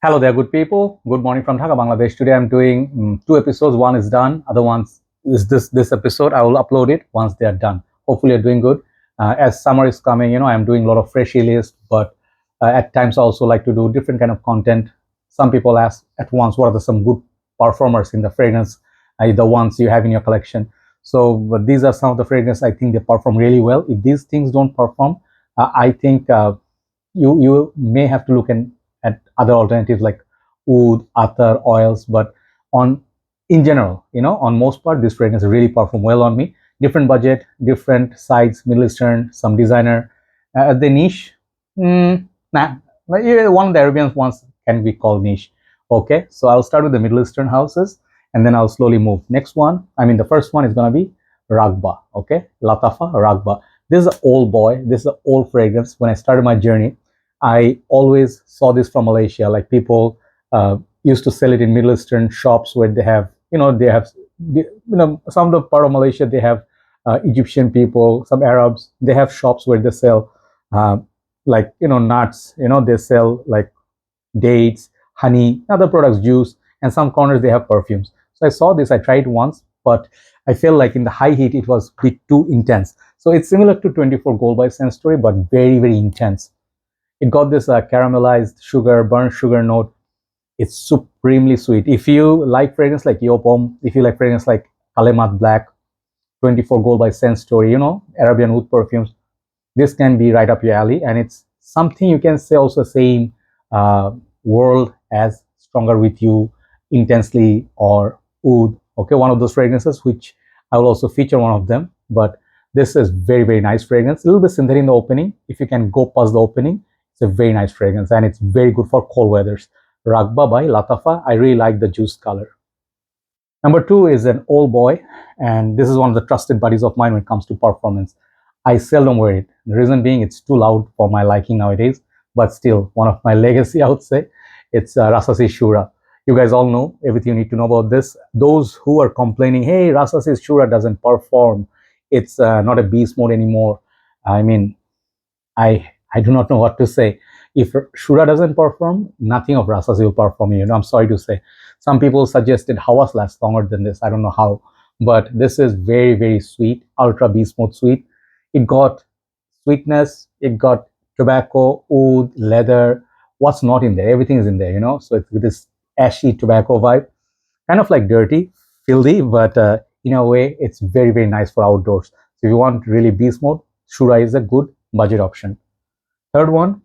Hello there, good people. Good morning from Dhaka, Bangladesh. Today I'm doing two episodes. One is done. Other ones is this episode. I will upload it once they are done. Hopefully, you're doing good. As summer is coming, I'm doing a lot of fresh list, but at times I also like to do different kind of content. Some people ask at once, what are some good performers in the fragrance, the ones you have in your collection. So, but these are some of the fragrances I think they perform really well. If these things don't perform, I think you may have to look at other alternatives like oud, attar, oils. But on in general, on most part, this fragrance really perform well on me. Different budget, different size, Middle Eastern, some designer. The niche, nah. One of the Arabian ones can be called niche. Okay, so I'll start with the Middle Eastern houses, and then I'll slowly move. Next one, the first one is gonna be Raghba. Okay, Lattafa Raghba. This is an old boy. This is an old fragrance. When I started my journey, I always saw this from Malaysia. Like people used to sell it in Middle Eastern shops where they have, some of the part of Malaysia they have Egyptian people, some Arabs. They have shops where they sell nuts. They sell like dates, honey, other products, juice, and some corners they have perfumes. So I saw this. I tried once, but I felt like in the high heat it was a bit too intense. So it's similar to 24 Gold by Sense Story, but very very intense. It got this caramelized sugar, burnt sugar note. It's supremely sweet. If you like fragrance like Uomo, if you like fragrance like Kalemat Black, 24 Gold by Sense Story, Arabian wood perfumes, this can be right up your alley. And it's something you can say also same world as Stronger With You, Intensely, or Oud. Okay, one of those fragrances, which I will also feature one of them. But this is very, very nice fragrance. A little bit synthetic in the opening. If you can go past the opening, it's a very nice fragrance, and it's very good for cold weathers. Raghba by Lattafa. I really like the juice color. Number two is an old boy, and this is one of the trusted buddies of mine when it comes to performance. I seldom wear it. The reason being it's too loud for my liking nowadays, but still one of my legacy, I would say. It's Rasasi Shuhrah. You guys all know everything you need to know about this. Those who are complaining, hey, Rasasi Shuhrah doesn't perform, it's not a beast mode anymore. I do not know what to say. If Shuhrah doesn't perform, nothing of Rasasi will perform. I'm sorry to say. Some people suggested Hawas lasts longer than this. I don't know how, but this is very, very sweet, ultra beast mode sweet. It got sweetness, it got tobacco, oud, leather. What's not in there? Everything is in there, So it's with this ashy tobacco vibe, kind of like dirty, filthy, but in a way, it's very, very nice for outdoors. So if you want really beast mode, Shuhrah is a good budget option. Third one,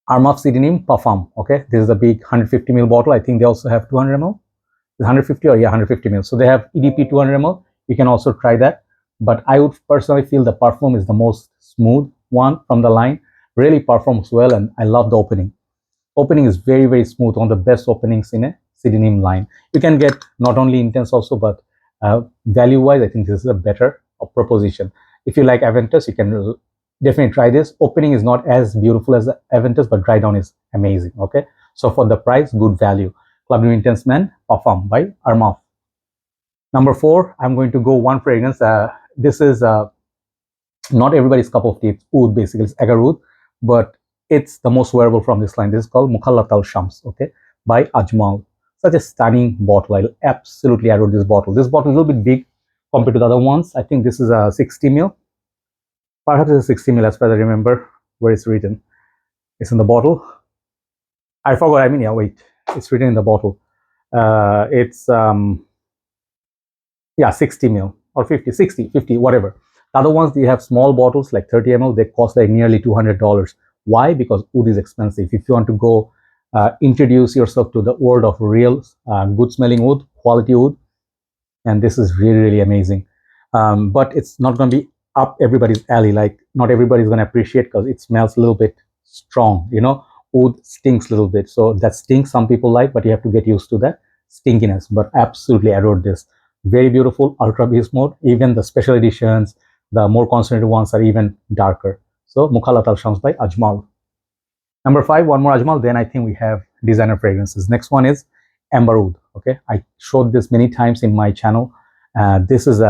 Armaf CDNIM Parfum. Okay, this is a big 150 ml bottle. I think they also have 200 ml. 150 or 150 ml. So they have EDP 200 ml. You can also try that. But I would personally feel the Parfum is the most smooth one from the line. Really performs well, and I love the opening. Opening is very, very smooth. One of the best openings in a CDNIM line. You can get not only intense also, but value-wise, I think this is a better proposition. If you like Aventus, you can definitely try this. Opening is not as beautiful as Aventus, but dry down is amazing. Okay, so for the price, good value. Club New Intense Man Parfum by Armaf. Number four, I'm going to go one fragrance. This is not everybody's cup of tea. It's oud, basically. It's agar oud, but it's the most wearable from this line. This is called Mukhallat Shaams, okay, by Ajmal. Such a stunning bottle. I absolutely adore this bottle. This bottle is a little bit big compared to the other ones. I think this is a 60 ml. Perhaps it's a 60 ml as far as I remember where it's written. It's in the bottle. I forgot. Yeah, wait. It's written in the bottle. It's 60 ml or 50, 60, 50, whatever. The other ones, they have small bottles like 30 ml. They cost like nearly $200. Why? Because oud is expensive. If you want to go introduce yourself to the world of real good smelling oud, quality oud, and this is really, really amazing. But it's not going to be up everybody's alley. Like not everybody's going to appreciate because it smells a little bit strong. Oud stinks a little bit. So that stinks some people like, but you have to get used to that stinkiness. But absolutely adored this. Very beautiful, ultra beast mode. Even the special editions, the more concentrated ones are even darker. So Mukhallat Shaams by Ajmal. Number five, one more Ajmal. Then I think we have designer fragrances. Next one is Amber Oud. Okay, I showed this many times in my channel. This is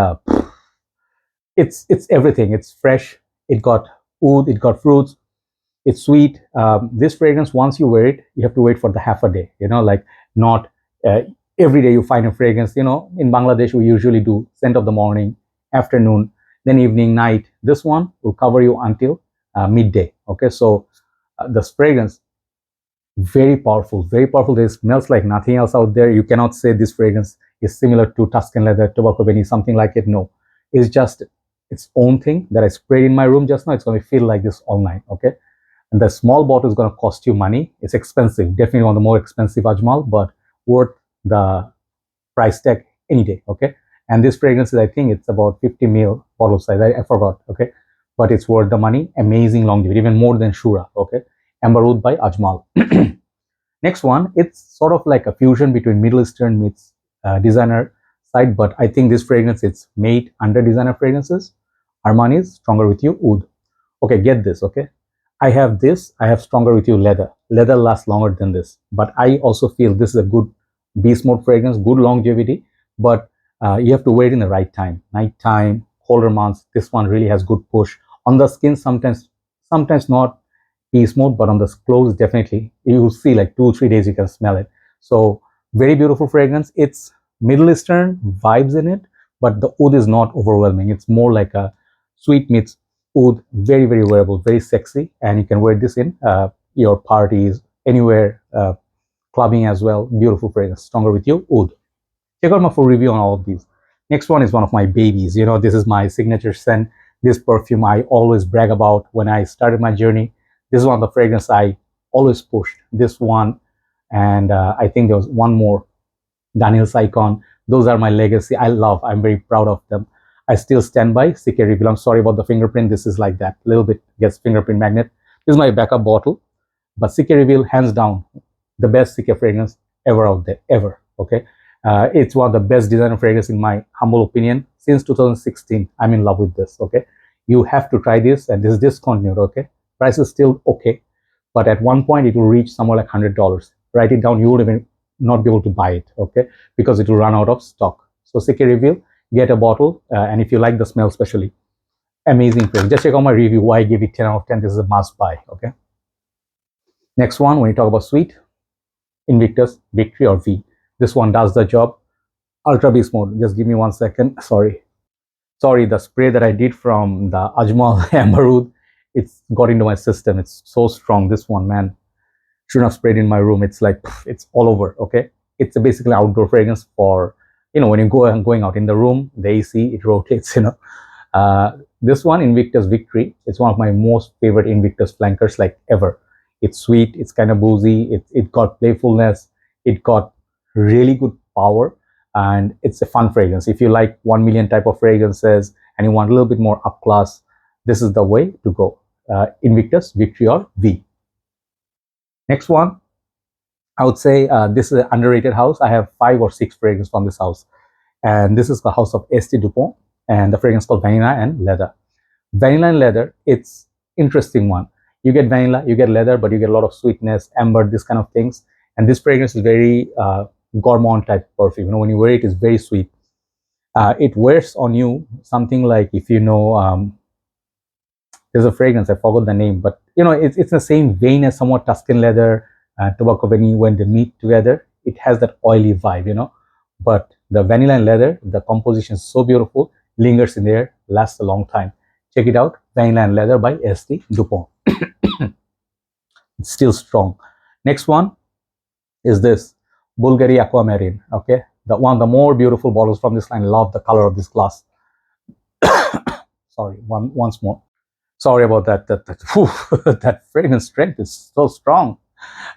it's everything. It's fresh. It got oud. It got fruits. It's sweet. This fragrance, once you wear it, you have to wait for the half a day, like not uh, every day you find a fragrance. In Bangladesh, we usually do scent of the morning, afternoon, then evening, night. This one will cover you until midday. Okay, so the fragrance, very powerful, very powerful. It smells like nothing else out there. You cannot say this fragrance is similar to Tuscan leather, tobacco benny, something like it. No, it's just its own thing that I sprayed in my room just now. It's going to feel like this all night. Okay, and the small bottle is going to cost you money. It's expensive, definitely one of the more expensive Ajmal, but worth the price tag any day. Okay, and this fragrance is, I think it's about 50 ml bottle size. I forgot. Okay, but it's worth the money. Amazing longevity, even more than Shuhrah. Okay, Amber Oud by Ajmal. Next one, it's sort of like a fusion between Middle Eastern meets designer side, but I think this fragrance, it's made under designer fragrances. Armani's Stronger With You Oud. Okay, get this. Okay, I have this. I have Stronger With You leather. Leather lasts longer than this, but I also feel this is a good beast mode fragrance, good longevity, but you have to wear it in the right time, nighttime, colder months. This one really has good push on the skin. Sometimes not beast mode, but on the clothes, definitely you will see like 2 3 days you can smell it. So very beautiful fragrance. It's Middle Eastern vibes in it, but the oud is not overwhelming. It's more like a sweet meets oud. Very, very wearable, very sexy, and you can wear this in your parties, anywhere, clubbing as well. Beautiful fragrance. Stronger With You Oud. Check out my full review on all of these. Next one is one of my babies. This is my signature scent. This perfume I always brag about when I started my journey. This is one of the fragrance I always pushed. This one, and I think there was one more, Dunhill's Icon. Those are my legacy. I'm very proud of them. I still stand by CK Reveal. I'm sorry about the fingerprint. This is like that. A little bit gets fingerprint magnet. This is my backup bottle. But CK Reveal, hands down, the best CK fragrance ever out there, ever. Okay. It's one of the best designer fragrance in my humble opinion. Since 2016, I'm in love with this. Okay. You have to try this, and this is discontinued. Okay. Price is still okay, but at one point it will reach somewhere like $100. Write it down. You would even not be able to buy it. Okay. Because it will run out of stock. So CK Reveal, get a bottle, and if you like the smell, especially, amazing fragrance. Just check out my review why I give it 10 out of 10. This is a must buy. Okay. Next one, when you talk about sweet, Invictus, Victory, or V. This one does the job. Ultra beast mode. Just give me 1 second. Sorry, the spray that I did from the Ajmal Amber Oud, it's got into my system. It's so strong. This one, man, shouldn't have sprayed in my room. It's like it's all over. Okay, it's basically outdoor fragrance for when you going out in the room. The AC, it rotates. This one, Invictus Victory, it's one of my most favorite Invictus flankers like ever. It's sweet. It's kind of boozy. It got playfulness. It got really good power, and it's a fun fragrance. If you like 1 million type of fragrances and you want a little bit more up class, this is the way to go. Invictus Victory or V. Next one, I would say this is an underrated house. I have 5 or 6 fragrances from this house, and this is the house of St. Dupont, and the fragrance called Vanilla and Leather. Vanilla and Leather, it's interesting one. You get vanilla, you get leather, but you get a lot of sweetness, amber, this kind of things. And this fragrance is very gourmand type perfume. When you wear it, it's very sweet. It wears on you something like, if there's a fragrance, I forgot the name, but it's the same vein as somewhat Tuscan leather, tobacco vanilla. When they meet together, it has that oily vibe. But the vanilla and leather, the composition is so beautiful, lingers in there, lasts a long time. Check it out, Vanilla and Leather by St. Dupont. It's still strong. Next one is this Bvlgari Aquamarine. Okay, the more beautiful bottles from this line. Love the color of this glass. Sorry, once more. Sorry about that. That fragrance strength is so strong.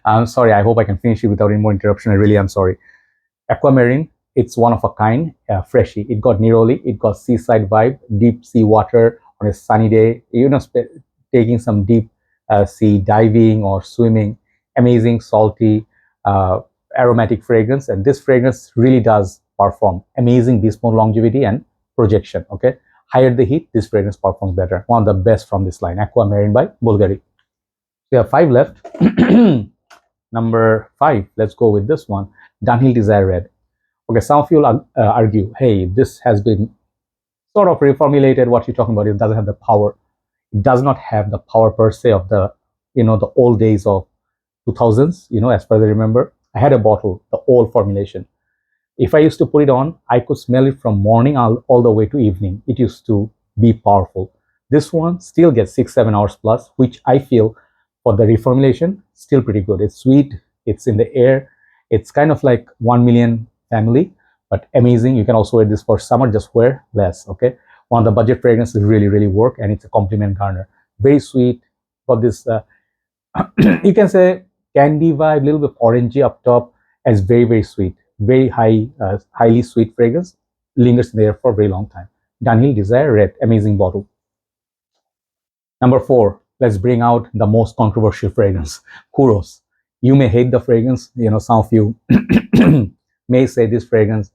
I'm sorry. I hope I can finish it without any more interruption. I really am sorry. Aquamarine, it's one of a kind, freshy. It got neroli, it got seaside vibe, deep sea water on a sunny day. Taking some deep sea diving or swimming. Amazing, salty, aromatic fragrance, and this fragrance really does perform. Amazing beast mode longevity and projection. Okay, higher the heat, this fragrance performs better. One of the best from this line, Aquamarine by Bvlgari. We have 5 left. Number 5, let's go with this one, Dunhill Desire Red. Okay, some of you will argue, hey, this has been sort of reformulated. What you're talking about, it doesn't have the power. It does not have the power per se of the the old days of 2000s, as far as I remember, I had a bottle, the old formulation. If I used to put it on, I could smell it from morning all the way to evening. It used to be powerful. This one still gets 6-7 hours plus, which I feel for the reformulation, still pretty good. It's sweet, it's in the air, it's kind of like 1 million family, but amazing. You can also wear this for summer, just wear less, okay? One of the budget fragrances really, really work, and it's a compliment garner. Very sweet, got this, you can say candy vibe, little bit orangey up top, and it's very, very sweet. Very highly sweet fragrance, lingers there for a very long time. Dunhill Desire Red, amazing bottle. Number 4, let's bring out the most controversial fragrance, Kouros. You may hate the fragrance, some of you may say this fragrance,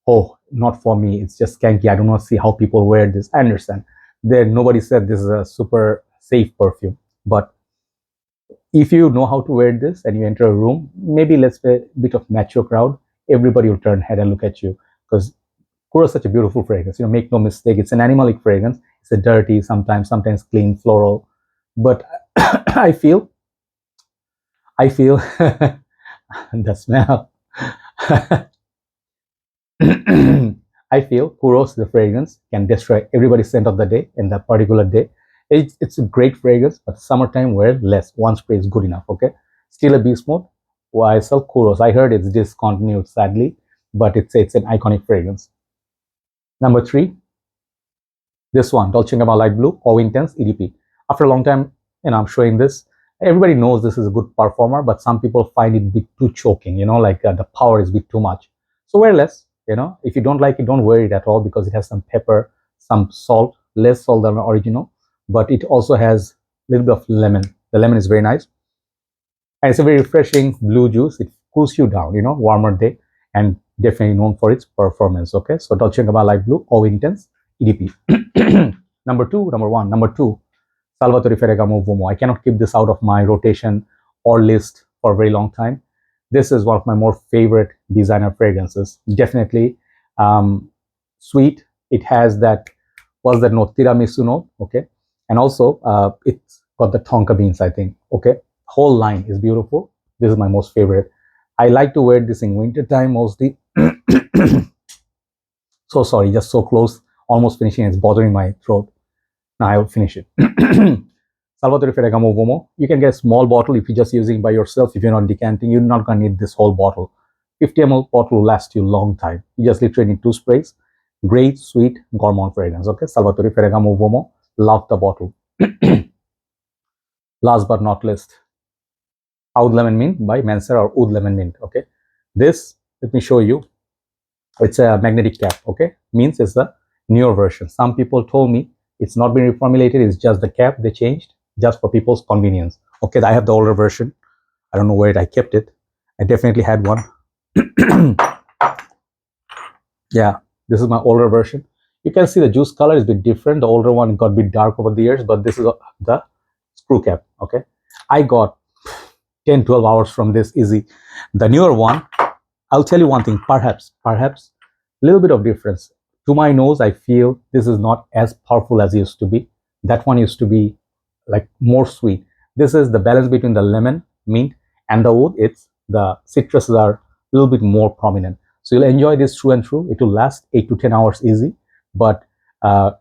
oh, not for me, it's just skanky, I do not see how people wear this. I understand. Nobody said this is a super safe perfume, but if you know how to wear this and you enter a room, maybe let's say a bit of mature crowd, everybody will turn head and look at you, because Kouros is such a beautiful fragrance. Make no mistake, it's an animalic fragrance. It's a dirty, sometimes clean, floral. But I feel the smell. I feel Kouros, the fragrance, can destroy everybody's scent of the day in that particular day. It's a great fragrance, but summertime wear less. One spray is good enough, okay? Still a beast mode. YSL Kouros. I heard it's discontinued, sadly, but it's an iconic fragrance. Number 3, this one, Dolce & Gabbana Light Blue, Eau Intense EDP. After a long time, I'm showing this. Everybody knows this is a good performer, but some people find it a bit too choking, like the power is a bit too much. So wear less, if you don't like it, don't wear it at all, because it has some pepper, some salt, less salt than the original, but it also has a little bit of lemon. The lemon is very nice. And it's a very refreshing blue juice. It cools you down, warmer day, and definitely known for its performance, okay? So Dolce & Gabbana Light Blue, Eau Intense, EDP. Number 2, Salvatore Ferragamo Uomo. I cannot keep this out of my rotation or list for a very long time. This is one of my more favorite designer fragrances. Definitely sweet. It has that, what's that note? Tiramisu note, okay? And also, it's got the tonka beans, I think, okay? Whole line is beautiful. This is my most favorite. I like to wear this in winter time mostly. So sorry, just so close, almost finishing. It's bothering my throat. Now I will finish it. Salvatore Ferragamo Uomo. You can get a small bottle if you're just using by yourself. If you're not decanting, you're not going to need this whole bottle. 50 ml bottle will last you a long time. You just literally need 2 sprays. Great, sweet, gourmand fragrance. Okay, Salvatore Ferragamo Uomo. Love the bottle. Last but not least, Oud Lemon Mint by Mancera, or Oud Lemon Mint. Okay, this, let me show you. It's a magnetic cap. Okay, means it's the newer version. Some people told me it's not been reformulated, it's just the cap they changed just for people's convenience. Okay, I have the older version. I don't know where I kept it. I definitely had one. Yeah, this is my older version. You can see the juice color is a bit different. The older one got a bit dark over the years, but this is the screw cap. Okay, I got 10-12 hours from this easy. The newer one, I'll tell you one thing, perhaps a little bit of difference. To my nose, I feel this is not as powerful as it used to be. That one used to be like more sweet. This is the balance between the lemon, mint, and the wood. It's the citruses are a little bit more prominent. So you'll enjoy this through and through. It will last 8 to 10 hours easy. But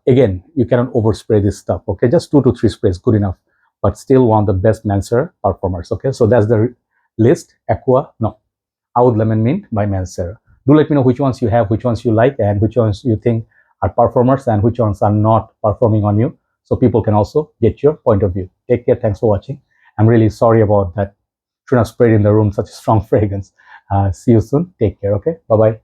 again, you cannot overspray this stuff. Okay, just 2 to 3 sprays, good enough. But still one of the best Mancera performers. Okay, so that's the list. Oud Lemon Mint by Mancera. Do let me know which ones you have, which ones you like, and which ones you think are performers and which ones are not performing on you, so people can also get your point of view. Take care. Thanks for watching. I'm really sorry about that. Shouldn't have sprayed in the room such a strong fragrance. See you soon. Take care. Okay. Bye-bye.